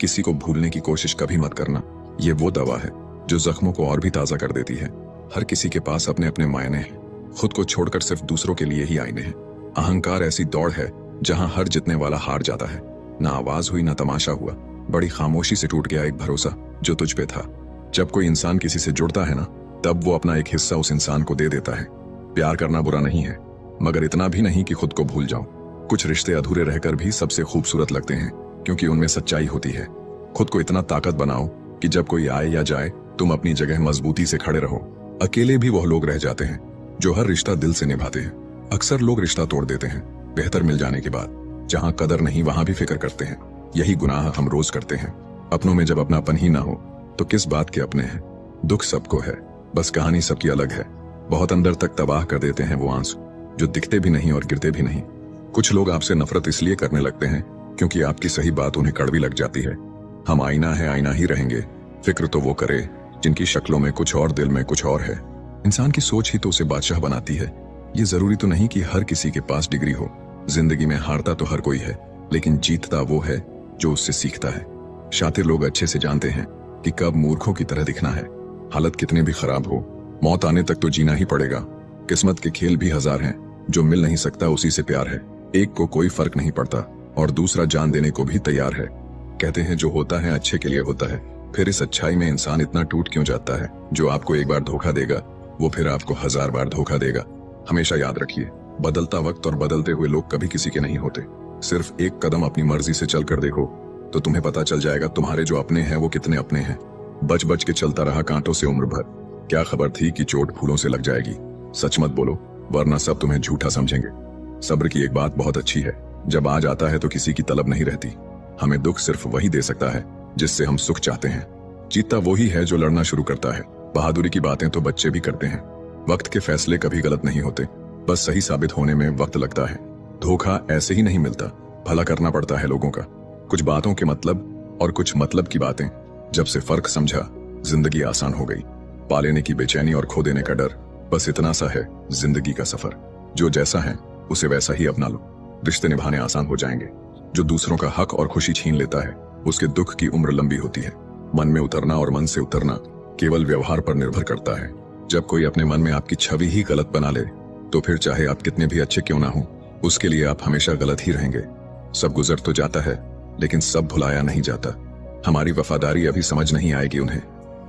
किसी को भूलने की कोशिश कभी मत करना। ये वो दवा है जो जख्मों को और भी ताज़ा कर देती है। हर किसी के पास अपने अपने मायने हैं, खुद को छोड़कर सिर्फ दूसरों के लिए ही आईने हैं। अहंकार ऐसी दौड़ है जहां हर जीतने वाला हार जाता है। ना आवाज हुई ना तमाशा हुआ, बड़ी खामोशी से टूट गया एक भरोसा जो तुझ पे था। जब कोई इंसान किसी से जुड़ता है ना, तब वो अपना एक हिस्सा उस इंसान को दे देता है। प्यार करना बुरा नहीं है, मगर इतना भी नहीं कि खुद को भूल जाओ। कुछ रिश्ते अधूरे रहकर भी सबसे खूबसूरत लगते हैं, क्योंकि उनमें सच्चाई होती है। खुद को इतना ताकत बनाओ कि जब कोई आए या जाए तुम अपनी जगह मजबूती से खड़े रहो। अकेले भी वह लोग रह जाते हैं जो हर रिश्ता दिल से निभाते हैं। अक्सर लोग रिश्ता तोड़ देते हैं बेहतर मिल जाने के बाद। जहां कदर नहीं वहां भी फिक्र करते हैं। यही गुनाह हम रोज करते हैं। अपनों में जब अपनापन ही ना हो तो किस बात के अपने हैं। दुख सबको है, बस कहानी सबकी अलग है। बहुत अंदर तक तबाह कर देते हैं वो आंसू जो दिखते भी नहीं और गिरते भी नहीं। कुछ लोग आपसे नफरत इसलिए करने लगते हैं क्योंकि आपकी सही बात उन्हें कड़वी लग जाती है। हम आईना है, आईना ही रहेंगे। फिक्र तो वो करे जिनकी शक्लों में कुछ और दिल में कुछ और है। इंसान की सोच ही तो उसे बादशाह बनाती है। ये जरूरी तो नहीं कि हर किसी के पास डिग्री हो। जिंदगी में हारता तो हर कोई है, लेकिन जीतता वो है जो उससे सीखता है। शातिर लोग अच्छे से जानते हैं कि कब मूर्खों की तरह दिखना है। हालत कितने भी खराब हो, मौत आने तक तो जीना ही पड़ेगा। किस्मत के खेल भी हजार हैं, जो मिल नहीं सकता उसी से प्यार है। एक को कोई फर्क नहीं पड़ता और दूसरा जान देने को भी तैयार है। कहते हैं जो होता है अच्छे के लिए होता है। फिर इस अच्छाई में इंसान इतना टूट क्यों जाता है? जो आपको एक बार धोखा देगा वो फिर आपको 1000 बार धोखा देगा। हमेशा याद रखिए, बदलता वक्त और बदलते हुए लोग कभी किसी के नहीं होते। सिर्फ एक कदम अपनी मर्जी से चल कर देखो तो तुम्हें पता चल जाएगा तुम्हारे जो अपने हैं वो कितने अपने हैं। बच बच के चलता रहा कांटों से उम्र भर। क्या खबर थी कि चोट फूलों से लग जाएगी। सच मत बोलो वरना सब तुम्हें झूठा समझेंगे। सब्र की एक बात बहुत अच्छी है, जब आ जाता है तो किसी की तलब नहीं रहती। हमें दुख सिर्फ वही दे सकता है जिससे हम सुख चाहते हैं। जीतता वही है जो लड़ना शुरू करता है। बहादुरी की बातें तो बच्चे भी करते हैं। वक्त के फैसले कभी गलत नहीं होते, बस सही साबित होने में वक्त लगता है। धोखा ऐसे ही नहीं मिलता, भला करना पड़ता है लोगों का। कुछ बातों के मतलब और कुछ मतलब की बातें। जब से फर्क समझा जिंदगी आसान हो गई। पा लेने की बेचैनी और खो देने का डर, बस इतना सा है जिंदगी का सफर। जो जैसा है उसे वैसा ही अपना लो। रिश्ते निभाने आसान हो जाएंगे। जो दूसरों का हक और खुशी छीन लेता है उसके दुख की उम्र लंबी होती है। मन में उतरना और मन से उतरना केवल व्यवहार पर निर्भर करता है। जब कोई अपने मन में आपकी छवि ही गलत बना ले तो फिर चाहे आप कितने भी अच्छे क्यों ना हो, उसके लिए आप हमेशा गलत ही रहेंगे। सब गुजर तो जाता है लेकिन सब भुलाया नहीं जाता। हमारी वफादारी अभी समझ नहीं आएगी उन्हें।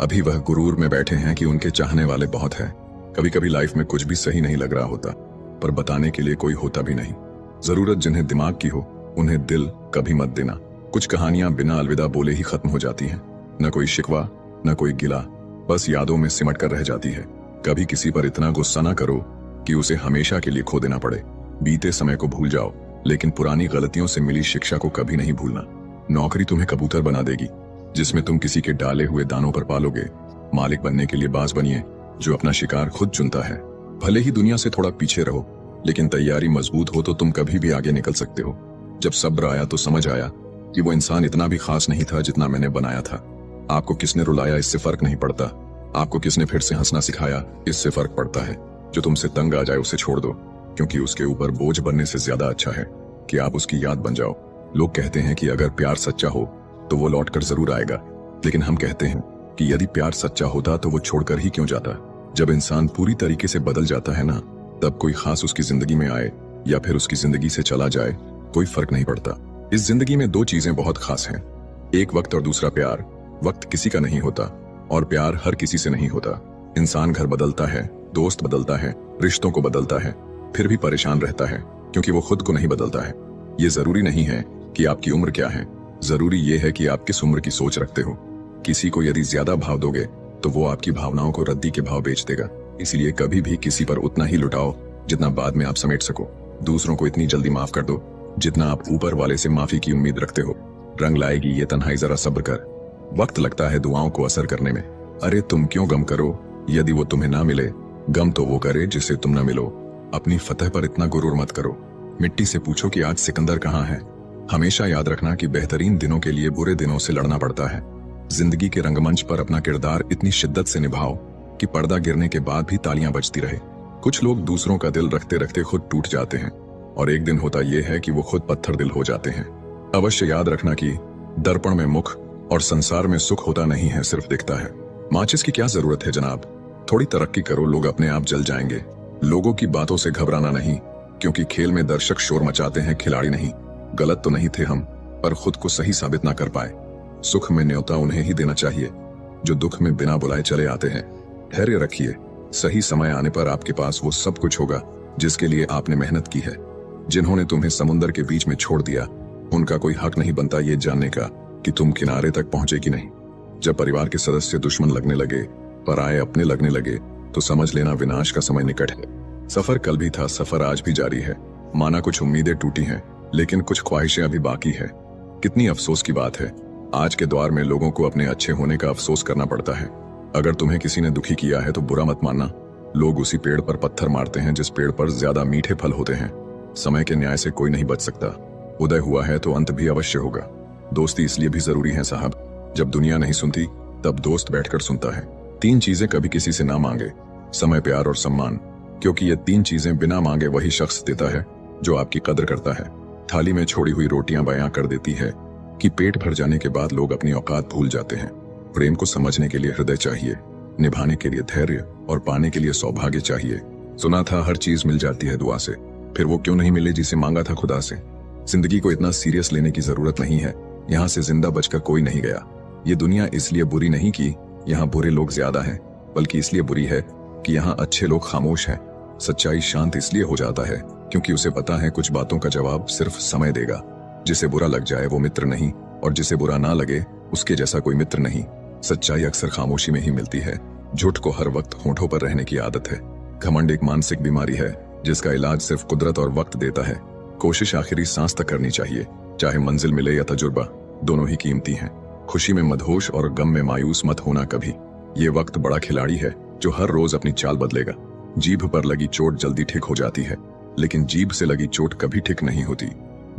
अभी वह गुरूर में बैठे हैं कि उनके चाहने वाले बहुत हैं। कभी कभी लाइफ में कुछ भी सही नहीं लग रहा होता, पर बताने के लिए कोई होता भी नहीं। जरूरत जिन्हें दिमाग की हो उन्हें दिल कभी मत देना। कुछ कहानियां बिना अलविदा बोले ही खत्म हो जाती हैं। न कोई शिकवा न कोई गिला, बस यादों में सिमट कर रह जाती है। कभी किसी पर इतना गुस्सा ना करो कि उसे हमेशा के लिए खो देना पड़े। बीते समय को भूल जाओ, लेकिन पुरानी गलतियों से मिली शिक्षा को कभी नहीं भूलना। नौकरी तुम्हें कबूतर बना देगी जिसमें तुम किसी के डाले हुए दानों पर पालोगे। मालिक बनने के लिए बाज बनिए जो अपना शिकार खुद चुनता है। भले ही दुनिया से थोड़ा पीछे रहो, लेकिन तैयारी मजबूत हो तो तुम कभी भी आगे निकल सकते हो। जब सब्र आया तो समझ आया कि वो इंसान इतना भी खास नहीं था जितना मैंने बनाया था। आपको किसने रुलाया इससे फर्क नहीं पड़ता। आपको किसने फिर से हंसना सिखाया इससे फर्क पड़ता है। जो तुमसे तंग आ जाए उसे छोड़ दो, क्योंकि उसके ऊपर बोझ बनने से ज्यादा अच्छा है कि आप उसकी याद बन जाओ। लोग कहते हैं कि अगर प्यार सच्चा हो तो वो लौट कर जरूर आएगा, लेकिन हम कहते हैं कि यदि प्यार सच्चा होता तो वो छोड़कर ही क्यों जाता। जब इंसान पूरी तरीके से बदल जाता है ना, तब कोई खास उसकी जिंदगी में आए या फिर उसकी जिंदगी से चला जाए कोई फर्क नहीं पड़ता। इस जिंदगी में दो चीजें बहुत खास हैं, एक वक्त और दूसरा प्यार। वक्त किसी का नहीं होता और प्यार हर किसी से नहीं होता। इंसान घर बदलता है, दोस्त बदलता है, रिश्तों को बदलता है, फिर भी परेशान रहता है क्योंकि वो खुद को नहीं बदलता है। ये जरूरी नहीं है कि आपकी उम्र क्या है, जरूरी ये है कि आप किस उम्र की सोच रखते हो। किसी को यदि ज्यादा भाव दोगे तो वो आपकी भावनाओं को रद्दी के भाव बेच देगा। इसलिए कभी भी किसी पर उतना ही लुटाओ जितना बाद में आप समेट सको। दूसरों को इतनी जल्दी माफ कर दो जितना आप ऊपर वाले से माफी की उम्मीद रखते हो। रंग लाएगी ये तन्हाई, जरा सब्र कर। वक्त लगता है दुआओं को असर करने में। अरे तुम क्यों गम करो यदि वो तुम्हें ना मिले, गम तो वो करे जिससे तुम ना मिलो। अपनी फतह पर इतना गुरूर मत करो। मिट्टी से पूछो कि आज सिकंदर कहाँ है। हमेशा याद रखना कि बेहतरीन दिनों के लिए बुरे दिनों से लड़ना पड़ता है। जिंदगी के रंगमंच पर अपना किरदार इतनी शिद्दत से निभाओ कि पर्दा गिरने के बाद भी तालियां बजती रहे। कुछ लोग दूसरों का दिल रखते रखते खुद टूट जाते हैं और एक दिन होता यह है कि वो खुद पत्थर दिल हो जाते हैं। अवश्य याद रखना कि दर्पण में मुख और संसार में सुख होता नहीं है, सिर्फ दिखता है। माचिस की क्या जरूरत है जनाब, थोड़ी तरक्की करो, लोग अपने आप जल जाएंगे। लोगों की बातों से घबराना नहीं, क्योंकि खेल में दर्शक शोर मचाते हैं, खिलाड़ी नहीं। गलत तो नहीं थे हम, पर खुद को सही साबित ना कर पाए। सुख में न्योता उन्हें ही देना चाहिए जो दुख में बिना बुलाए चले आते हैं। धैर्य रखिए, सही समय आने पर आपके पास वो सब कुछ होगा जिसके लिए आपने मेहनत की है। जिन्होंने तुम्हें समुद्र के बीच में छोड़ दिया, उनका कोई हक नहीं बनता ये जानने का कि तुम किनारे तक पहुंचे कि नहीं। जब परिवार के सदस्य दुश्मन लगने लगे, पराये अपने लगने लगे, तो समझ लेना विनाश का समय निकट है। सफर कल भी था, सफर आज भी जारी है। माना कुछ उम्मीदें टूटी हैं, लेकिन कुछ ख्वाहिशें अभी बाकी है। कितनी अफसोस की बात है, आज के दौर में लोगों को अपने अच्छे होने का अफसोस करना पड़ता है। अगर तुम्हें किसी ने दुखी किया है तो बुरा मत मानना। लोग उसी पेड़ पर पत्थर मारते हैं जिस पेड़ पर ज्यादा मीठे फल होते हैं। समय के न्याय से कोई नहीं बच सकता। उदय हुआ है तो अंत भी अवश्य होगा। दोस्ती इसलिए भी जरूरी है साहब, जब दुनिया नहीं सुनती तब दोस्त बैठकर सुनता है। 3 चीजें कभी किसी से ना मांगे, समय, प्यार और सम्मान, क्योंकि ये 3 चीजें बिना मांगे वही शख्स देता है जो आपकी कदर करता है। थाली में छोड़ी हुई रोटियां बयां कर देती है कि पेट भर जाने के बाद लोग अपनी औकात भूल जाते हैं। प्रेम को समझने के लिए हृदय चाहिए, निभाने के लिए धैर्य और पाने के लिए सौभाग्य चाहिए। सुना था हर चीज मिल जाती है दुआ से, फिर वो क्यों नहीं मिले जिसे मांगा था खुदा से। जिंदगी को इतना सीरियस लेने की जरूरत नहीं है, यहाँ से जिंदा बचकर कोई नहीं गया। ये दुनिया इसलिए बुरी नहीं कि यहाँ बुरे लोग ज्यादा हैं, बल्कि इसलिए बुरी है कि यहाँ अच्छे लोग खामोश हैं। सच्चाई शांत इसलिए हो जाता है क्योंकि उसे पता है कुछ बातों का जवाब सिर्फ समय देगा। जिसे बुरा लग जाए वो मित्र नहीं, और जिसे बुरा ना लगे उसके जैसा कोई मित्र नहीं। सच्चाई अक्सर खामोशी में ही मिलती है। झूठ को हर वक्त होठों पर रहने की आदत है। घमंड एक मानसिक बीमारी है जिसका इलाज सिर्फ कुदरत और वक्त देता है। कोशिश आखिरी सांस तक करनी चाहिए, चाहे मंजिल मिले या तजुर्बा, दोनों ही कीमती हैं। खुशी में मदहोश और गम में मायूस मत होना कभी। ये वक्त बड़ा खिलाड़ी है जो हर रोज अपनी चाल बदलेगा। जीभ पर लगी चोट जल्दी ठीक हो जाती है, लेकिन जीभ से लगी चोट कभी ठीक नहीं होती।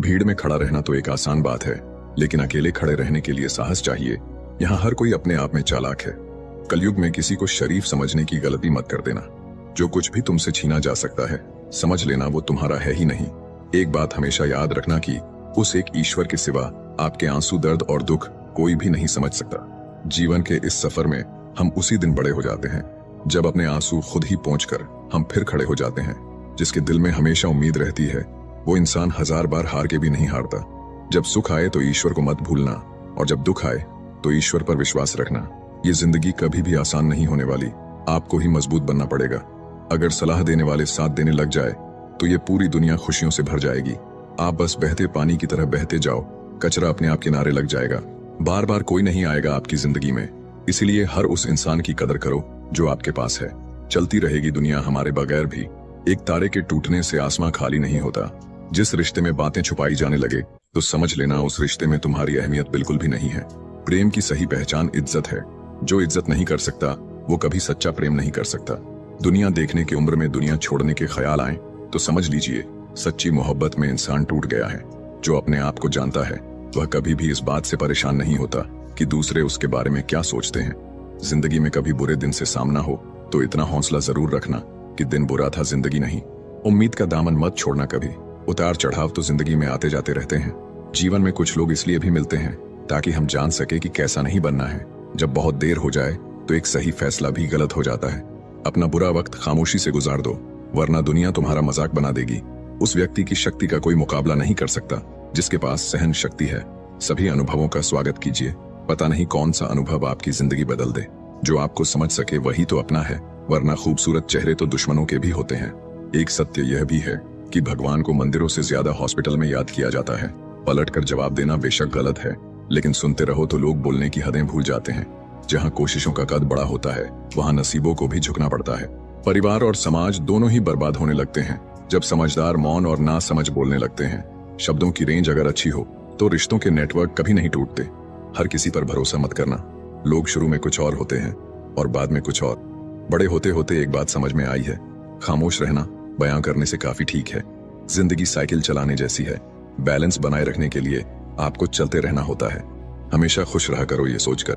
भीड़ में खड़ा रहना तो एक आसान बात है, लेकिन अकेले खड़े रहने के लिए साहस चाहिए। यहाँ हर कोई अपने आप में चालाक है। कलयुग में किसी को शरीफ समझने की गलती मत कर देना। जो कुछ भी तुमसे छीना जा सकता है, समझ लेना वो तुम्हारा है ही नहीं। एक बात हमेशा याद रखना कि उस एक ईश्वर के सिवा आपके आंसू, दर्द और दुख कोई भी नहीं समझ सकता। जीवन के इस सफर में हम उसी दिन बड़े हो जाते हैं जब अपने आंसू खुद ही पहुंचकर हम फिर खड़े हो जाते हैं। जिसके दिल में हमेशा उम्मीद रहती है वो इंसान 1000 बार हार के भी नहीं हारता। जब सुख आए तो ईश्वर को मत भूलना, और जब दुख आए तो ईश्वर पर विश्वास रखना। ये जिंदगी कभी भी आसान नहीं होने वाली, आपको ही मजबूत बनना पड़ेगा। अगर सलाह देने वाले साथ देने लग जाए तो ये पूरी दुनिया खुशियों से भर जाएगी। आप बस बहते पानी की तरह बहते जाओ, कचरा अपने आप किनारे लग जाएगा। बार बार कोई नहीं आएगा आपकी जिंदगी में, इसीलिए हर उस इंसान की कदर करो जो आपके पास है। चलती रहेगी दुनिया हमारे बगैर भी। एक तारे के टूटने से आसमां खाली नहीं होता। जिस रिश्ते में बातें छुपाई जाने लगे तो समझ लेना उस रिश्ते में तुम्हारी अहमियत बिल्कुल भी नहीं है। प्रेम की सही पहचान इज्जत है। जो इज्जत नहीं कर सकता वो कभी सच्चा प्रेम नहीं कर सकता। दुनिया देखने की उम्र में दुनिया छोड़ने के ख्याल आए तो समझ लीजिए सच्ची मोहब्बत में इंसान टूट गया है। जो अपने आप को जानता है वह कभी भी इस बात से परेशान नहीं होता कि दूसरे उसके बारे में क्या सोचते हैं। जिंदगी में कभी बुरे दिन से सामना हो तो इतना हौसला जरूर रखना कि दिन बुरा था, जिंदगी नहीं। उम्मीद का दामन मत छोड़ना कभी। उतार चढ़ाव तो जिंदगी में आते जाते रहते हैं। जीवन में कुछ लोग इसलिए भी मिलते हैं ताकि हम जान सके कि कैसा नहीं बनना है। जब बहुत देर हो जाए तो एक सही फैसला भी गलत हो जाता है। अपना बुरा वक्त खामोशी से गुजार दो, वरना दुनिया तुम्हारा मजाक बना देगी। उस व्यक्ति की शक्ति का कोई मुकाबला नहीं कर सकता जिसके पास सहन शक्ति है। सभी अनुभवों का स्वागत कीजिए। पता नहीं कौन सा अनुभव आपकी जिंदगी बदल दे। जो आपको समझ सके वही तो अपना है, वरना खूबसूरत चेहरे तो दुश्मनों के भी होते हैं। एक सत्य यह भी है कि भगवान को मंदिरों से ज्यादा हॉस्पिटल में याद किया जाता है। पलटकर जवाब देना बेशक गलत है, लेकिन सुनते रहो तो लोग बोलने की हदें भूल जाते हैं। जहाँ कोशिशों का कद बड़ा होता है वहाँ नसीबों को भी झुकना पड़ता है। परिवार और समाज दोनों ही बर्बाद होने लगते हैं जब समझदार मौन और ना समझ बोलने लगते हैं। शब्दों की रेंज अगर अच्छी हो तो रिश्तों के नेटवर्क कभी नहीं टूटते। हर किसी पर भरोसा मत करना। लोग शुरू में कुछ और होते हैं और बाद में कुछ और। बड़े होते होते एक बात समझ में आई है, खामोश रहना बयां करने से काफी ठीक है। जिंदगी साइकिल चलाने जैसी है, बैलेंस बनाए रखने के लिए आपको चलते रहना होता है। हमेशा खुश रहा करो ये सोचकर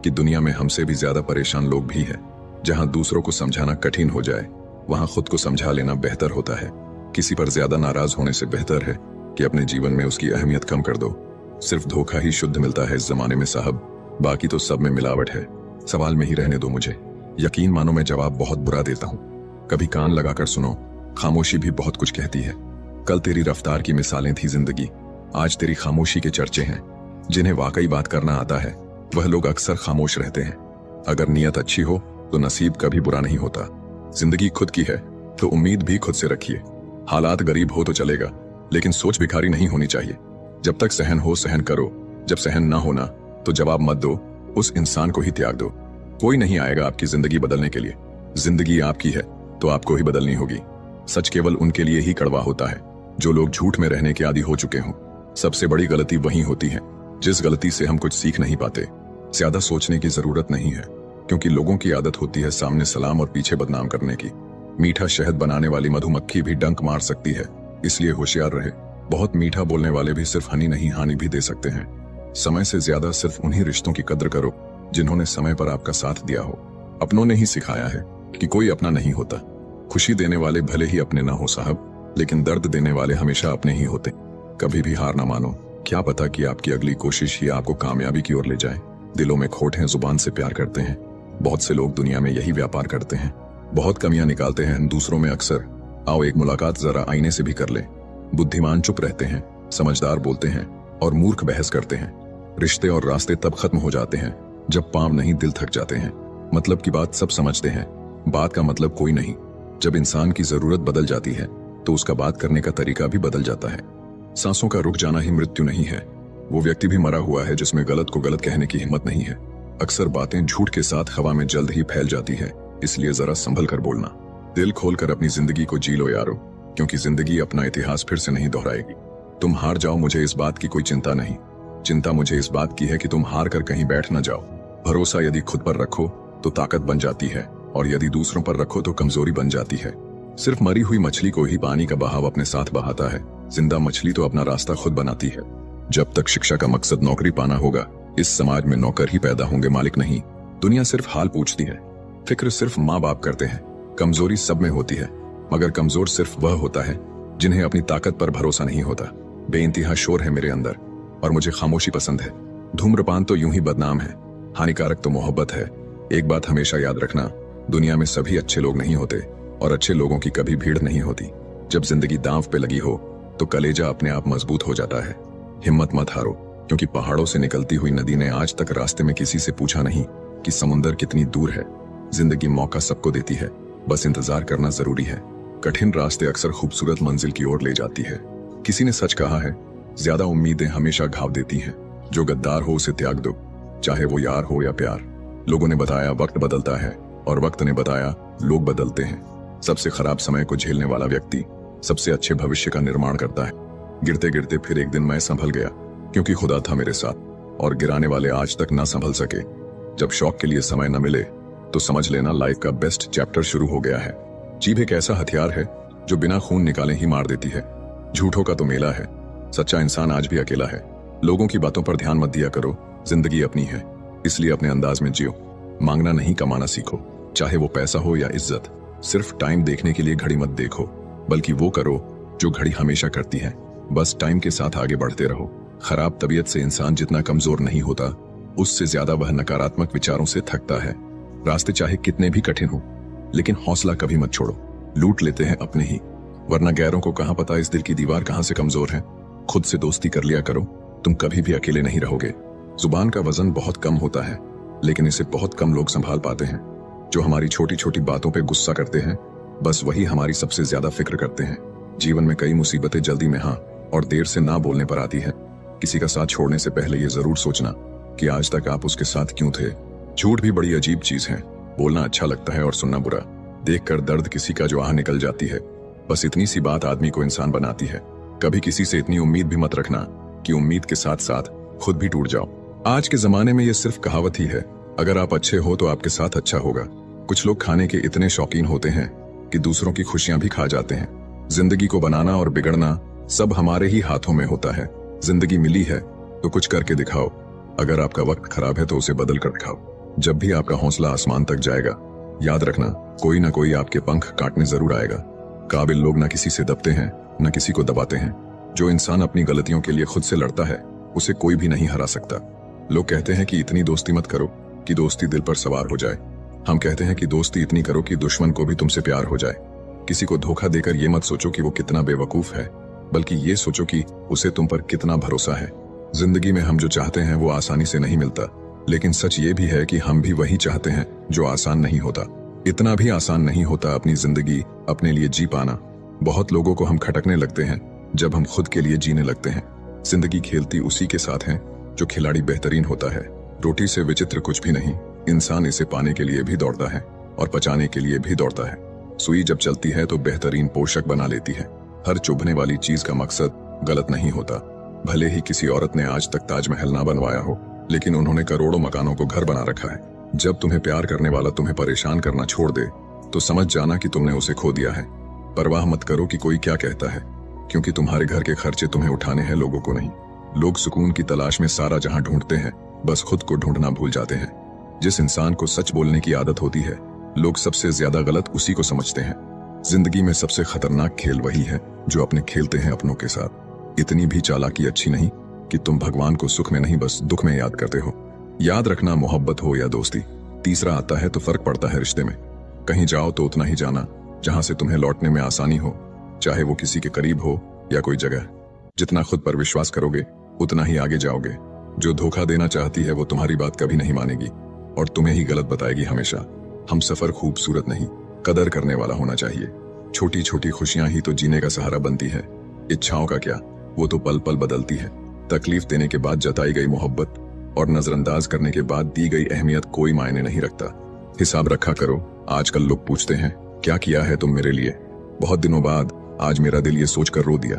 कि दुनिया में हमसे भी ज्यादा परेशान लोग भी हैं। जहां दूसरों को समझाना कठिन हो जाए वहां खुद को समझा लेना बेहतर होता है। किसी पर ज्यादा नाराज होने से बेहतर है कि अपने जीवन में उसकी अहमियत कम कर दो। सिर्फ धोखा ही शुद्ध मिलता है इस जमाने में साहब, बाकी तो सब में मिलावट है। सवाल में ही रहने दो मुझे, यकीन मानो मैं जवाब बहुत बुरा देता हूँ। कभी कान लगाकर सुनो, खामोशी भी बहुत कुछ कहती है। कल तेरी रफ्तार की मिसालें थी जिंदगी, आज तेरी खामोशी के चर्चे हैं। जिन्हें वाकई बात करना आता है वह लोग अक्सर खामोश रहते हैं। अगर नीयत अच्छी हो तो नसीब कभी बुरा नहीं होता। जिंदगी खुद की है तो उम्मीद भी खुद से रखिए। हालात गरीब हो तो चलेगा, लेकिन सोच भिखारी नहीं होनी चाहिए। जब तक सहन हो सहन करो, जब सहन ना होना तो जवाब मत दो, उस इंसान को ही त्याग दो। कोई नहीं आएगा आपकी जिंदगी बदलने के लिए। जिंदगी आपकी है तो आपको ही बदलनी होगी। सच केवल उनके लिए ही कड़वा होता है जो लोग झूठ में रहने के आदी हो चुके हों। सबसे बड़ी गलती वही होती है जिस गलती से हम कुछ सीख नहीं पाते। ज्यादा सोचने की जरूरत नहीं है, क्योंकि लोगों की आदत होती है सामने सलाम और पीछे बदनाम करने की। मीठा शहद बनाने वाली मधुमक्खी भी डंक मार सकती है, इसलिए होशियार रहे। बहुत मीठा बोलने वाले भी सिर्फ हनी नहीं हानि भी दे सकते हैं। समय से ज्यादा सिर्फ उन्हीं रिश्तों की कद्र करो जिन्होंने समय पर आपका साथ दिया हो। अपनों ने ही सिखाया है कि कोई अपना नहीं होता। खुशी देने वाले भले ही अपने ना हो साहब, लेकिन दर्द देने वाले हमेशा अपने ही होते। कभी भी हार ना मानो, क्या पता कि आपकी अगली कोशिश ही आपको कामयाबी की ओर ले जाए। दिलों में खोट है, जुबान से प्यार करते हैं। बहुत से लोग दुनिया में यही व्यापार करते हैं। बहुत कमियां निकालते हैं दूसरों में अक्सर। आओ एक मुलाकात जरा आईने से भी कर ले। बुद्धिमान चुप रहते हैं, समझदार बोलते हैं और मूर्ख बहस करते हैं। रिश्ते और रास्ते तब खत्म हो जाते हैं जब पांव नहीं दिल थक जाते हैं। मतलब की बात सब समझते हैं, बात का मतलब कोई नहीं। जब इंसान की जरूरत बदल जाती है तो उसका बात करने का तरीका भी बदल जाता है। सांसों का रुक जाना ही मृत्यु नहीं है। वो व्यक्ति भी मरा हुआ है जिसमें गलत को गलत कहने की हिम्मत नहीं है। अक्सर बातें झूठ के साथ हवा में जल्द ही फैल जाती है, इसलिए जरा संभल कर बोलना। दिल खोलकर अपनी जिंदगी को जी लो यारो, क्योंकि जिंदगी अपना इतिहास फिर से नहीं दोहराएगी। तुम हार जाओ, मुझे इस बात की कोई चिंता नहीं। चिंता मुझे इस बात की है कि तुम हार कर कहीं बैठ न जाओ। भरोसा यदि खुद पर रखो तो ताकत बन जाती है, और यदि दूसरों पर रखो तो कमजोरी बन जाती है। सिर्फ मरी हुई मछली को ही पानी का बहाव अपने साथ बहाता है। जिंदा मछली तो अपना रास्ता खुद बनाती है। जब तक शिक्षा का मकसद नौकरी पाना होगा, इस समाज में नौकर ही पैदा होंगे, मालिक नहीं। दुनिया सिर्फ हाल पूछती है, फिक्र सिर्फ माँ बाप करते हैं। कमजोरी सब में होती है, मगर कमजोर सिर्फ वह होता है जिन्हें अपनी ताकत पर भरोसा नहीं होता। बेइंतहा शोर है मेरे अंदर और मुझे खामोशी पसंद है। धूम्रपान तो यूं ही बदनाम है, हानिकारक तो मोहब्बत है। एक बात हमेशा याद रखना, दुनिया में सभी अच्छे लोग नहीं होते और अच्छे लोगों की कभी भीड़ नहीं होती। जब जिंदगी दांव पे लगी हो तो कलेजा अपने आप मजबूत हो जाता है। हिम्मत मत हारो, क्योंकि पहाड़ों से निकलती हुई नदी ने आज तक रास्ते में किसी से पूछा नहीं कि समुंदर कितनी दूर है। जिंदगी मौका सबको देती है, बस इंतजार करना जरूरी है। कठिन रास्ते अक्सर खूबसूरत मंजिल की ओर ले जाती है। किसी ने सच कहा है, ज्यादा उम्मीदें हमेशा घाव देती हैं। जो गद्दार हो उसे त्याग दो, चाहे वो यार हो या प्यार। लोगों ने बताया वक्त बदलता है, और वक्त ने बताया लोग बदलते हैं। सबसे खराब समय को झेलने वाला व्यक्ति सबसे अच्छे भविष्य का निर्माण करता है। गिरते गिरते फिर एक दिन मैं संभल गया, क्योंकि खुदा था मेरे साथ, और गिराने वाले आज तक ना संभल सके। जब शौक के लिए समय न मिले तो समझ लेना लाइफ का बेस्ट चैप्टर शुरू हो गया है। जीभ एक ऐसा हथियार है जो बिना खून निकाले ही मार देती है। झूठों का तो मेला है, सच्चा इंसान आज भी अकेला है। लोगों की बातों पर ध्यान मत दिया करो, जिंदगी अपनी है, इसलिए अपने अंदाज में जियो। मांगना नहीं, कमाना सीखो, चाहे वो पैसा हो या इज्जत। सिर्फ टाइम देखने के लिए घड़ी मत देखो, बल्कि वो करो जो घड़ी हमेशा करती है। बस टाइम के साथ आगे बढ़ते रहो। खराब तबीयत से इंसान जितना कमजोर नहीं होता, उससे ज्यादा वह नकारात्मक विचारों से थकता है। रास्ते चाहे कितने भी कठिन हो, लेकिन हौसला कभी मत छोड़ो। लूट लेते हैं अपने ही, वरना गैरों को कहां पता इस दिल की दीवार कहां से कमजोर है। खुद से दोस्ती कर लिया करो, तुम कभी भी अकेले नहीं रहोगे। जुबान का वजन बहुत कम होता है, लेकिन इसे बहुत कम लोग संभाल पाते हैं। जो हमारी छोटी छोटी बातों पे गुस्सा करते हैं, बस वही हमारी सबसे ज्यादा फिक्र करते हैं। जीवन में कई मुसीबतें जल्दी में हाँ और देर से ना बोलने पर आती है। किसी का साथ छोड़ने से पहले ये जरूर सोचना कि आज तक आप उसके साथ क्यों थे। झूठ भी बड़ी अजीब चीज है, बोलना अच्छा लगता है और सुनना बुरा। देखकर दर्द किसी का जो आह निकल जाती है, बस इतनी सी बात आदमी को इंसान बनाती है। कभी किसी से इतनी उम्मीद भी मत रखना कि उम्मीद के साथ साथ खुद भी टूट जाओ। आज के जमाने में ये सिर्फ कहावत ही है, अगर आप अच्छे हो तो आपके साथ अच्छा होगा। कुछ लोग खाने के इतने शौकीन होते हैं कि दूसरों की खुशियां भी खा जाते हैं। जिंदगी को बनाना और बिगड़ना सब हमारे ही हाथों में होता है। जिंदगी मिली है तो कुछ करके दिखाओ। अगर आपका वक्त खराब है तो उसे बदल कर दिखाओ। जब भी आपका हौसला आसमान तक जाएगा, याद रखना कोई ना कोई आपके पंख काटने जरूर आएगा। काबिल लोग ना किसी से दबते हैं, न किसी को दबाते हैं। जो इंसान अपनी गलतियों के लिए खुद से लड़ता है, उसे कोई भी नहीं हरा सकता। लोग कहते हैं कि इतनी दोस्ती मत करो कि दोस्ती दिल पर सवार हो जाए। हम कहते हैं कि दोस्ती इतनी करो कि दुश्मन को भी तुमसे प्यार हो जाए। किसी को धोखा देकर ये मत सोचो कि वो कितना बेवकूफ है, बल्कि ये सोचो कि उसे तुम पर कितना भरोसा है। जिंदगी में हम जो चाहते हैं वो आसानी से नहीं मिलता, लेकिन सच ये भी है कि हम भी वही चाहते हैं जो आसान नहीं होता। इतना भी आसान नहीं होता अपनी जिंदगी अपने लिए जी पाना। बहुत लोगों को हम खटकने लगते हैं जब हम खुद के लिए जीने लगते हैं। जिंदगी खेलती उसी के साथ है जो खिलाड़ी बेहतरीन होता है। रोटी से विचित्र कुछ भी नहीं। इंसान इसे पाने के लिए भी दौड़ता है और पचाने के लिए भी दौड़ता है। सुई जब चलती है तो बेहतरीन पोषक बना लेती है। हर चुभने वाली चीज का मकसद गलत नहीं होता। भले ही किसी औरत ने आज तक ताजमहल ना बनवाया हो, लेकिन उन्होंने करोड़ों मकानों को घर बना रखा है। जब तुम्हें प्यार करने वाला तुम्हें परेशान करना छोड़ दे तो समझ जाना कि तुमने उसे खो दिया है। परवाह मत करो कि कोई क्या कहता है, क्योंकि तुम्हारे घर के खर्चे तुम्हें उठाने हैं, लोगों को नहीं। लोग सुकून की तलाश में सारा जहां ढूंढते हैं, बस खुद को ढूंढना भूल जाते हैं। जिस इंसान को सच बोलने की आदत होती है, लोग सबसे ज्यादा गलत उसी को समझते हैं। जिंदगी में सबसे खतरनाक खेल वही है जो अपने खेलते हैं अपनों के साथ। इतनी भी चालाकी अच्छी नहीं कि तुम भगवान को सुख में नहीं बस दुख में याद करते हो। याद रखना, मोहब्बत हो या दोस्ती, तीसरा आता है तो फर्क पड़ता है रिश्ते में। कहीं जाओ तो उतना ही जाना जहां से तुम्हें लौटने में आसानी हो, चाहे वो किसी के करीब हो या कोई जगह। जितना खुद पर विश्वास करोगे उतना ही आगे जाओगे। जो धोखा देना चाहती है वो तुम्हारी बात कभी नहीं मानेगी और तुम्हें ही गलत बताएगी हमेशा। हम सफर खूबसूरत नहीं, कदर करने वाला होना चाहिए। छोटी छोटी खुशियां ही तो जीने का सहारा बनती है। इच्छाओं का क्या, वो तो पल पल बदलती है। तकलीफ देने के बाद जताई गई मोहब्बत और नजरअंदाज करने के बाद दी गई अहमियत कोई मायने नहीं रखता। हिसाब रखा करो। आजकल लोग पूछते हैं क्या किया है तुम मेरे लिए। बहुत दिनों बाद आज मेरा दिल ये सोचकर रो दिया,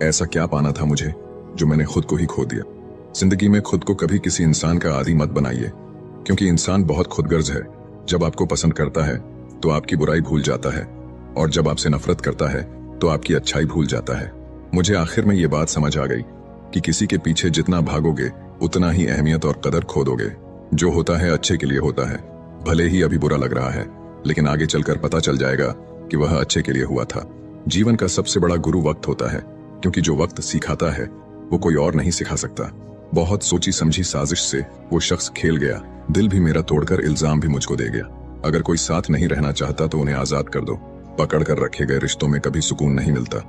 ऐसा क्या पाना था मुझे जो मैंने खुद को ही खो दिया। जिंदगी में खुद को कभी किसी इंसान का आदी मत बनाइए, क्योंकि इंसान बहुत खुदगर्ज है। जब आपको पसंद करता है तो आपकी बुराई भूल जाता है, और जब आपसे नफरत करता है तो आपकी अच्छाई भूल जाता है। मुझे आखिर में ये बात समझ आ गई कि किसी के पीछे जितना भागोगे उतना ही अहमियत और कदर खो दोगे। जो होता है अच्छे के लिए होता है, भले ही अभी बुरा लग रहा है, लेकिन आगे चलकर पता चल जाएगा कि वह अच्छे के लिए हुआ था। जीवन का सबसे बड़ा गुरु वक्त होता है, क्योंकि जो वक्त सिखाता है वो कोई और नहीं सिखा सकता। बहुत सोची समझी साजिश से वो शख्स खेल गया। दिल भी मेरा तोड़कर इल्जाम भी मुझको दे गया। अगर कोई साथ नहीं रहना चाहता तो उन्हें आजाद कर दो। पकड़ कर रखे गए रिश्तों में कभी सुकून नहीं मिलता।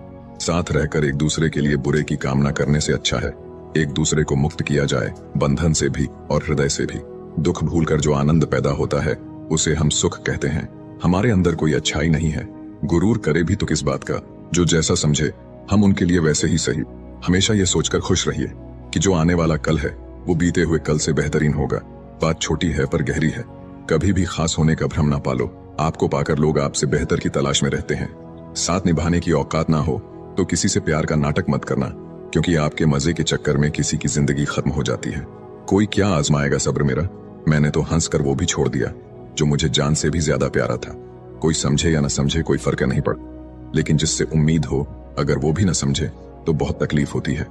साथ रहकर एक दूसरे के लिए बुरे की कामना करने से अच्छा है एक दूसरे को मुक्त किया जाए, बंधन से भी और हृदय से भी। दुख भूलकर जो आनंद पैदा होता है उसे हम सुख कहते हैं। हमारे अंदर कोई अच्छाई नहीं है, गुरूर करे भी तो किस बात का। जो जैसा समझे हम उनके लिए वैसे ही सही। हमेशा ये सोचकर खुश रहिए कि जो आने वाला कल है वो बीते हुए कल से बेहतरीन होगा। बात छोटी है पर गहरी है। कभी भी खास होने का भ्रम ना पालो। आपको पाकर लोग आपसे बेहतर की तलाश में रहते हैं। साथ निभाने की औकात ना हो तो किसी से प्यार का नाटक मत करना, क्योंकि आपके मजे के चक्कर में किसी की जिंदगी खत्म हो जाती है। कोई क्या आजमाएगा सब्र मेरा। मैंने तो हंसकर वो भी छोड़ दिया जो मुझे जान से भी ज्यादा प्यारा था। कोई समझे या न समझे कोई फर्क नहीं पड़ता, लेकिन जिससे उम्मीद हो अगर वो भी न समझे तो बहुत तकलीफ होती है।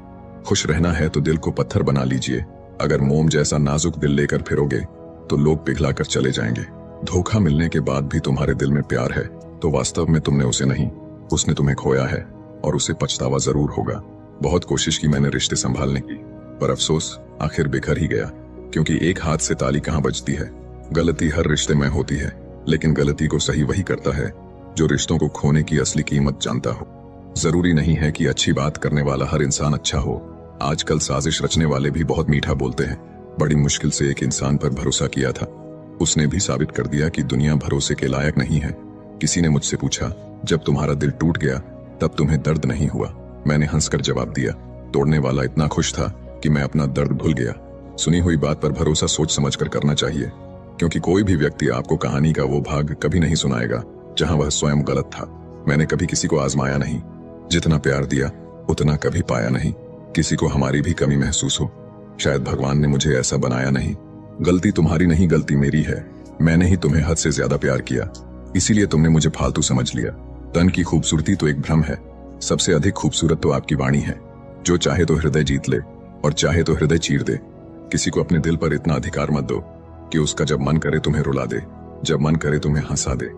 खुश रहना है तो दिल को पत्थर बना लीजिए। अगर मोम जैसा नाजुक दिल लेकर फिरोगे तो लोग पिघला कर चले जाएंगे। धोखा मिलने के बाद भी तुम्हारे दिल में प्यार है तो वास्तव में तुमने उसे नहीं, उसने तुम्हें खोया है, और उसे पछतावा जरूर होगा। बहुत कोशिश की मैंने रिश्ते संभालने की, पर अफसोस आखिर बिखर ही गया, क्योंकि एक हाथ से ताली कहाँ बजती है। गलती हर रिश्ते में होती है, लेकिन गलती को सही वही करता है जो रिश्तों को खोने की असली कीमत जानता हो। जरूरी नहीं है कि अच्छी बात करने वाला हर इंसान अच्छा हो। आजकल साजिश रचने वाले भी बहुत मीठा बोलते हैं। बड़ी मुश्किल से एक इंसान पर भरोसा किया था, उसने भी साबित कर दिया कि दुनिया भरोसे के लायक नहीं है। किसी ने मुझसे पूछा, जब तुम्हारा दिल टूट गया तब तुम्हें दर्द नहीं हुआ? मैंने हंसकर जवाब दिया, तोड़ने वाला इतना खुश था कि मैं अपना दर्द भूल गया। सुनी हुई बात पर भरोसा सोच समझकर करना चाहिए, क्योंकि कोई भी व्यक्ति आपको कहानी का वो भाग कभी नहीं सुनाएगा जहां वह स्वयं गलत था। मैंने कभी किसी को आजमाया नहीं, जितना प्यार दिया उतना कभी पाया नहीं। किसी को हमारी भी कमी महसूस हो, शायद भगवान ने मुझे ऐसा बनाया नहीं। गलती तुम्हारी नहीं, गलती मेरी है। मैंने ही तुम्हें हद से ज्यादा प्यार किया, इसीलिए तुमने मुझे फालतू समझ लिया। तन की खूबसूरती तो एक भ्रम है, सबसे अधिक खूबसूरत तो आपकी वाणी है। जो चाहे तो हृदय जीत ले और चाहे तो हृदय चीर दे। किसी को अपने दिल पर इतना अधिकार मत दो कि उसका जब मन करे तुम्हें रुला दे, जब मन करे तुम्हें हंसा दे।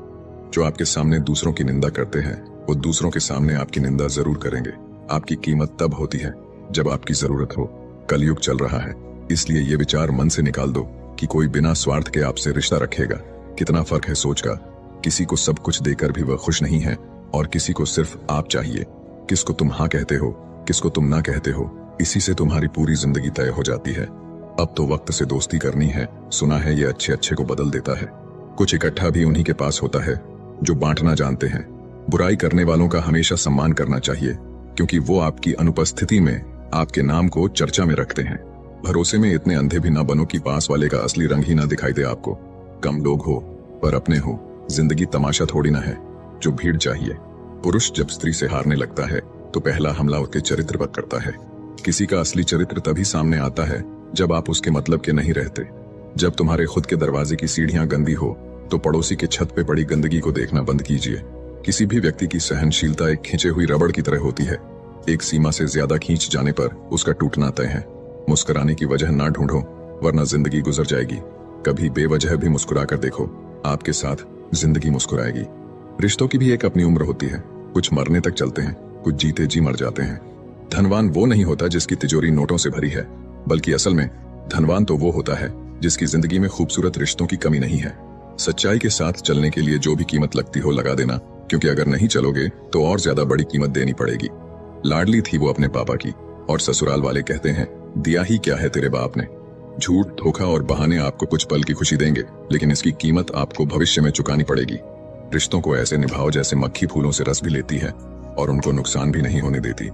जो आपके सामने दूसरों की निंदा करते हैं वो दूसरों के सामने आपकी निंदा जरूर करेंगे। आपकी कीमत तब होती है जब आपकी जरूरत हो। कलयुग चल रहा है, इसलिए ये विचार मन से निकाल दो कि कोई बिना स्वार्थ के आपसे रिश्ता रखेगा। कितना फर्क है सोच का। किसी को सब कुछ देकर भी वह खुश नहीं है और किसी को सिर्फ आप चाहिए। किसको तुम हाँ कहते हो, किसको तुम ना कहते हो, इसी से तुम्हारी पूरी जिंदगी तय हो जाती है। अब तो वक्त से दोस्ती करनी है। सुना है ये अच्छे अच्छे को बदल देता है। कुछ इकट्ठा भी उन्हीं के पास होता है जो बांटना जानते हैं। बुराई करने वालों का हमेशा सम्मान करना चाहिए, क्योंकि वो आपकी अनुपस्थिति में आपके नाम को चर्चा में रखते हैं। भरोसे में इतने अंधे भी ना बनो कि पास वाले का असली रंग ही ना दिखाई दे आपको। कम लोग हो पर अपने हो। जिंदगी तमाशा थोड़ी ना है जो भीड़ चाहिए। पुरुष जब स्त्री से हारने लगता है तो पहला हमला उसके चरित्र पर करता है। किसी का असली चरित्र तभी सामने आता है जब आप उसके मतलब के नहीं रहते। जब तुम्हारे खुद के दरवाजे की सीढ़ियां गंदी हो तो पड़ोसी के छत पे पड़ी गंदगी को देखना बंद कीजिए। किसी भी व्यक्ति की सहनशीलता एक खींचे हुई रबड़ की तरह होती है। एक सीमा से ज्यादा खींच जाने पर उसका टूटना तय है। मुस्कुराने की वजह ना ढूंढो, वरना जिंदगी गुजर जाएगी। कभी बेवजह भी मुस्कुरा कर देखो, आपके साथ जिंदगी मुस्कुराएगी। रिश्तों की भी एक अपनी उम्र होती है। कुछ मरने तक चलते हैं, कुछ जीते जी मर जाते हैं। धनवान वो नहीं होता जिसकी तिजोरी नोटों से भरी है, बल्कि असल में धनवान तो वो होता है जिसकी जिंदगी में खूबसूरत रिश्तों की कमी नहीं है। सच्चाई के साथ चलने के लिए जो भी कीमत लगती हो लगा देना, क्योंकि अगर नहीं चलोगे तो और ज्यादा बड़ी कीमत देनी पड़ेगी। लाडली थी वो अपने पापा की, और ससुराल वाले कहते हैं दिया ही क्या है तेरे बाप ने। झूठ, धोखा और बहाने आपको कुछ पल की खुशी देंगे, लेकिन इसकी कीमत आपको भविष्य में चुकानी पड़ेगी। रिश्तों को ऐसे निभाओ जैसे मक्खी फूलों से रस भी लेती है और उनको नुकसान भी नहीं होने देती।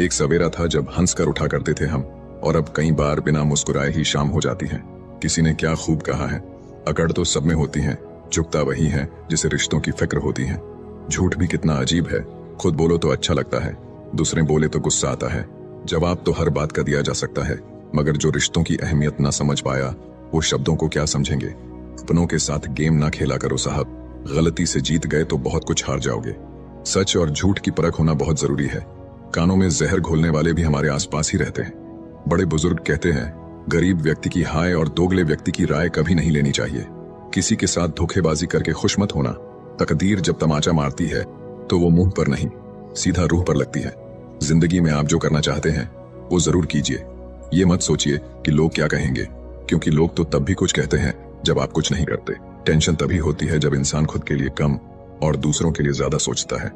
एक सवेरा था जब हंस कर उठा करते थे हम, और अब कई बार बिना मुस्कुराए ही शाम हो जाती है। किसी ने क्या खूब कहा है, अकड़ तो सब में होती है, झुकता वही है जिसे रिश्तों की फिक्र होती है। झूठ भी कितना अजीब है। खुद बोलो तो अच्छा लगता है, दूसरे बोले तो गुस्सा आता है। जवाब तो हर बात का दिया जा सकता है, मगर जो रिश्तों की अहमियत ना समझ पाया वो शब्दों को क्या समझेंगे। अपनों के साथ गेम ना खेला करो साहब। गलती से जीत गए तो बहुत कुछ हार जाओगे। सच और झूठ की परख होना बहुत जरूरी है। कानों में जहर घोलने वाले भी हमारे आसपास ही रहते हैं। बड़े बुजुर्ग कहते हैं गरीब व्यक्ति की हाय और दोगले व्यक्ति की राय कभी नहीं लेनी चाहिए। किसी के साथ धोखेबाजी करके खुश मत होना। तकदीर जब तमाचा मारती है तो वो मुंह पर नहीं, सीधा रूह पर लगती है। जिंदगी में आप जो करना चाहते हैं वो जरूर कीजिए। ये मत सोचिए कि लोग क्या कहेंगे, क्योंकि लोग तो तब भी कुछ कहते हैं जब आप कुछ नहीं करते। टेंशन तभी होती है जब इंसान खुद के लिए कम और दूसरों के लिए ज्यादा सोचता है।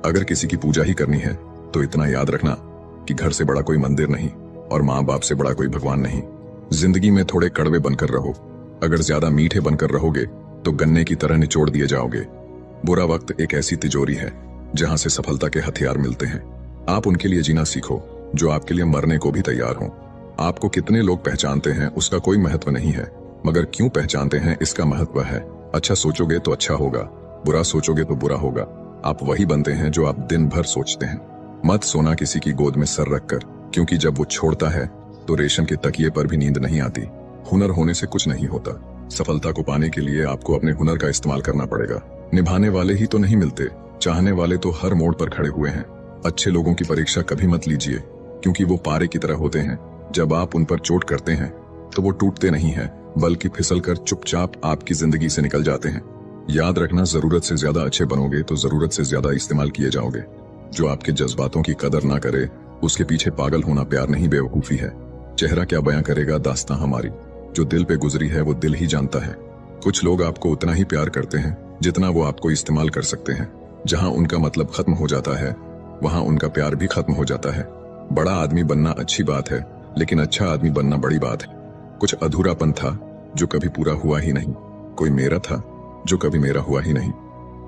अगर किसी की पूजा ही करनी है तो इतना याद रखना कि घर से बड़ा कोई मंदिर नहीं और माँ बाप से बड़ा कोई भगवान नहीं। जिंदगी में थोड़े कड़वे बनकर रहो। अगर ज्यादा मीठे बनकर रहोगे तो गन्ने की तरह निचोड़ दिए जाओगे। बुरा वक्त एक ऐसी तिजोरी है जहां से सफलता के हथियार मिलते हैं। आप उनके लिए जीना सीखो जो आपके लिए मरने को भी तैयार हों। आपको कितने लोग पहचानते हैं उसका कोई महत्व नहीं है, मगर क्यों पहचानते हैं इसका महत्व है। अच्छा सोचोगे तो अच्छा होगा, बुरा सोचोगे तो बुरा होगा। आप वही बनते हैं जो आप दिन भर सोचते हैं। मत सोना किसी की गोद में सर रखकर, क्योंकि जब वो छोड़ता है तो रेशम के तकिए पर भी नींद नहीं आती। हुनर होने से कुछ नहीं होता। सफलता को पाने के लिए आपको अपने हुनर का इस्तेमाल करना पड़ेगा। निभाने वाले ही तो नहीं मिलते, चाहने वाले तो हर मोड़ पर खड़े हुए हैं। अच्छे लोगों की परीक्षा कभी मत लीजिए, क्योंकि वो पारे की तरह होते हैं। जब आप उन पर चोट करते हैं तो वो टूटते नहीं हैं, बल्कि फिसलकर चुपचाप आपकी जिंदगी से निकल जाते हैं। याद रखना, जरूरत से ज्यादा अच्छे बनोगे तो जरूरत से ज्यादा इस्तेमाल किए जाओगे। जो आपके जज्बातों की कदर ना करे उसके पीछे पागल होना प्यार नहीं बेवकूफी है। चेहरा क्या बयां करेगा दास्तां हमारी, जो दिल पे गुजरी है वो दिल ही जानता है। कुछ लोग आपको उतना ही प्यार करते हैं जितना वो आपको इस्तेमाल कर सकते हैं। जहां उनका मतलब खत्म हो जाता है वहां उनका प्यार भी खत्म हो जाता है। बड़ा आदमी बनना अच्छी बात है, लेकिन अच्छा आदमी बनना बड़ी बात है। कुछ अधूरापन था जो कभी पूरा हुआ ही नहीं। कोई मेरा था जो कभी मेरा हुआ ही नहीं।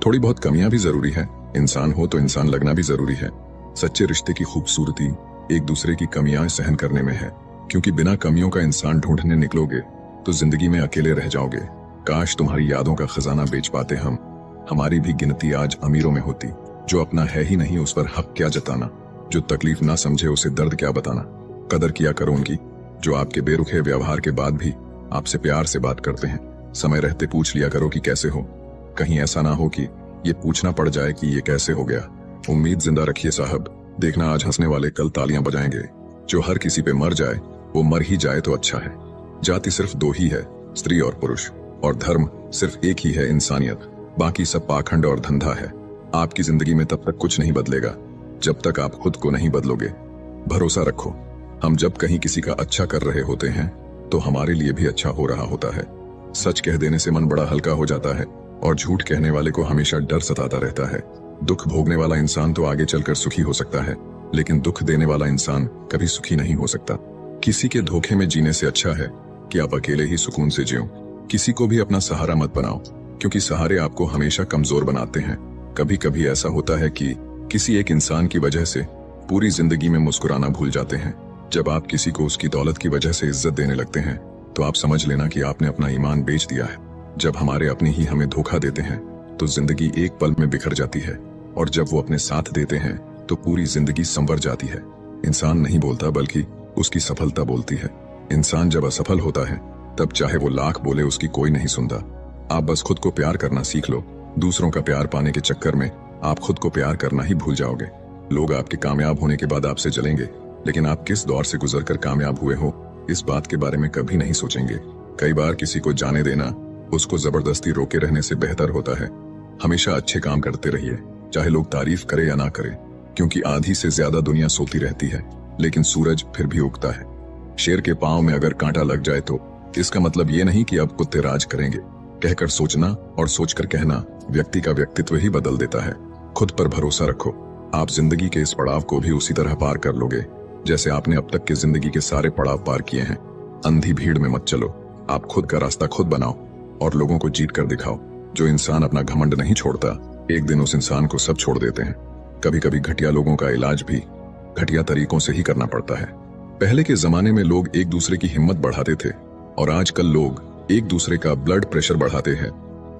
थोड़ी बहुत कमियां भी जरूरी है। इंसान हो तो इंसान लगना भी जरूरी है। सच्चे रिश्ते की खूबसूरती एक दूसरे की कमियां सहन करने में है, क्योंकि बिना कमियों का इंसान ढूंढने निकलोगे तो जिंदगी में अकेले रह जाओगे। काश तुम्हारी यादों का खजाना बेच पाते हम। हमारी भी गिनती आज अमीरों में होती। जो अपना है ही नहीं उस पर हक क्या जताना, जो तकलीफ ना समझे उसे दर्द क्या बताना। कदर किया करो उनकी जो आपके बेरुखे व्यवहार के बाद भी आपसे प्यार से बात करते हैं। समय रहते पूछ लिया करो कि कैसे हो। कहीं ऐसा ना हो कि ये पूछना पड़ जाए कि ये कैसे हो गया। उम्मीद जिंदा रखिए साहब, देखना आज हंसने वाले कल तालियां बजाएंगे। जो हर किसी पे मर जाए वो मर ही जाए तो अच्छा है। जाति सिर्फ दो ही है, स्त्री और पुरुष, और धर्म सिर्फ एक ही है, इंसानियत। बाकी सब पाखंड और धंधा है। आपकी जिंदगी में तब तक कुछ नहीं बदलेगा जब तक आप खुद को नहीं बदलोगे। भरोसा रखो, हम जब कहीं किसी का अच्छा कर रहे होते हैं तो हमारे लिए भी अच्छा हो रहा होता है। सच कह देने से मन बड़ा हल्का हो जाता है और झूठ कहने वाले को हमेशा डर सताता रहता है। दुख भोगने वाला इंसान तो आगे चलकर सुखी हो सकता है, लेकिन दुख देने वाला इंसान कभी सुखी नहीं हो सकता। किसी के धोखे में जीने से अच्छा है कि आप अकेले ही सुकून से जियो। किसी को भी अपना सहारा मत बनाओ, क्योंकि सहारे आपको हमेशा कमजोर बनाते हैं। कभी कभी ऐसा होता है कि किसी एक इंसान की वजह से पूरी जिंदगी में मुस्कुराना भूल जाते हैं। जब आप किसी को उसकी दौलत की वजह से इज्जत देने लगते हैं तो आप समझ लेना कि आपने अपना ईमान बेच दिया है। जब हमारे अपने ही हमें धोखा देते हैं तो जिंदगी एक पल में बिखर जाती है, और जब वो अपने साथ देते हैं तो पूरी जिंदगी संवर जाती है। इंसान नहीं बोलता, बल्कि उसकी सफलता बोलती है। इंसान जब असफल होता है तब चाहे वो लाख बोले उसकी कोई नहीं सुनता। आप बस खुद को प्यार करना सीख लो। दूसरों का प्यार पाने के चक्कर में आप खुद को प्यार करना ही भूल जाओगे। लोग आपके कामयाब होने के बाद आपसे जलेंगे, लेकिन आप किस दौर से गुजरकर कामयाब हुए हो इस बात के बारे में कभी नहीं सोचेंगे। कई बार किसी को जाने देना उसको जबरदस्ती रोके रहने से बेहतर होता है। हमेशा अच्छे काम करते रहिए, चाहे लोग तारीफ करे या ना करे, क्योंकि आधी से ज्यादा दुनिया सोती रहती है लेकिन सूरज फिर भी उगता है। शेर के पांव में अगर कांटा लग जाए तो इसका मतलब ये नहीं कि अब कुत्ते राज करेंगे। कहकर सोचना और सोचकर कहना व्यक्ति का व्यक्तित्व ही बदल देता है। खुद पर भरोसा रखो। आप जिंदगी के इस पड़ाव को भी उसी तरह पार कर लोगे जैसे आपने अब तक के जिंदगी के सारे पड़ाव पार किए हैं। अंधी भीड़ में मत चलो। आप खुद का रास्ता खुद बनाओ और लोगों को जीत कर दिखाओ। जो इंसान अपना घमंड नहीं छोड़ता, एक दिन उस इंसान को सब छोड़ देते हैं। कभी कभी घटिया लोगों का इलाज भी घटिया तरीकों से ही करना पड़ता है। पहले के जमाने में लोग एक दूसरे की हिम्मत बढ़ाते थे, और आजकल लोग एक दूसरे का ब्लड प्रेशर बढ़ाते हैं।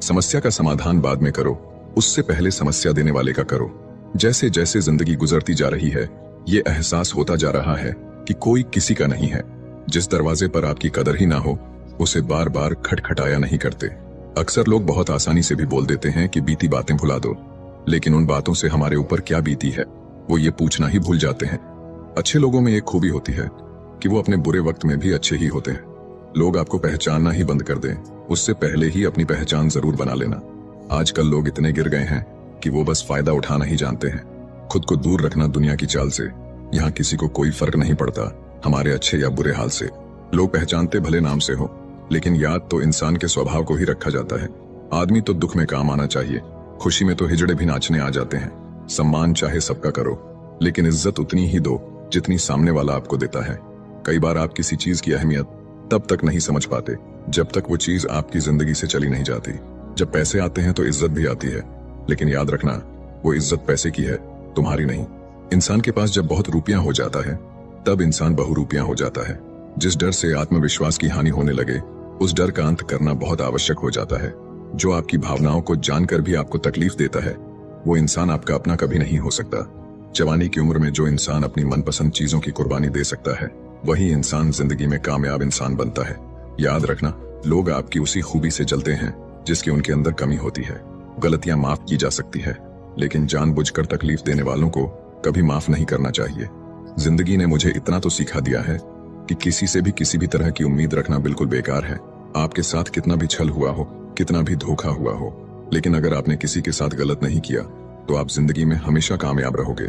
समस्या का समाधान बाद में करो, उससे पहले समस्या देने वाले का करो। जैसे जैसे जिंदगी गुजरती जा रही है, ये एहसास होता जा रहा है कि कोई किसी का नहीं है। जिस दरवाजे पर आपकी कदर ही ना हो, उसे बार बार खटखटाया नहीं करते। अक्सर लोग बहुत आसानी से भी बोल देते हैं कि बीती बातें भुला दो, लेकिन उन बातों से हमारे ऊपर क्या बीती है वो ये पूछना ही भूल जाते हैं। अच्छे लोगों में एक खूबी होती है कि वो अपने बुरे वक्त में भी अच्छे ही होते हैं। लोग आपको पहचानना ही बंद कर दें, उससे पहले ही अपनी पहचान जरूर बना लेना। आजकल लोग इतने गिर गए हैं कि वो बस फायदा उठाना ही जानते हैं। खुद को दूर रखना दुनिया की चाल से। यहाँ किसी को कोई फर्क नहीं पड़ता हमारे अच्छे या बुरे हाल से। लोग पहचानते भले नाम से हो, लेकिन याद तो इंसान के स्वभाव को ही रखा जाता है। आदमी तो दुख में काम आना चाहिए, खुशी में तो हिजड़े भी नाचने आ जाते हैं। सम्मान चाहे सबका करो, लेकिन इज्जत उतनी ही दो जितनी सामने वाला आपको देता है। कई बार आप किसी चीज की अहमियत तब तक नहीं समझ पाते जब तक वो चीज आपकी जिंदगी से चली नहीं जाती। जब पैसे आते हैं तो इज्जत भी आती है, लेकिन याद रखना वो इज्जत पैसे की है, तुम्हारी नहीं। इंसान के पास जब बहुत रुपया हो जाता है तब इंसान बहुरूपिया हो जाता है। जिस डर से आत्मविश्वास की हानि होने लगे, उस डर का अंत करना बहुत आवश्यक हो जाता है। जो आपकी भावनाओं को जानकर भी आपको तकलीफ देता है, वो इंसान आपका अपना कभी नहीं हो सकता। जवानी की उम्र में जो इंसान अपनी मनपसंद चीजों की कुर्बानी दे सकता है, वही इंसान जिंदगी में कामयाब इंसान बनता है। याद रखना, लोग आपकी उसी खूबी से जलते हैं जिसकी उनके अंदर कमी होती है। गलतियां माफ की जा सकती है, लेकिन जानबूझकर तकलीफ देने वालों को कभी माफ नहीं करना चाहिए। जिंदगी ने मुझे इतना तो सिखा दिया है कि किसी से भी किसी भी तरह की उम्मीद रखना बिल्कुल बेकार है। आपके साथ कितना भी छल हुआ हो, कितना भी धोखा हुआ हो, लेकिन अगर आपने किसी के साथ गलत नहीं किया तो आप जिंदगी में हमेशा कामयाब रहोगे।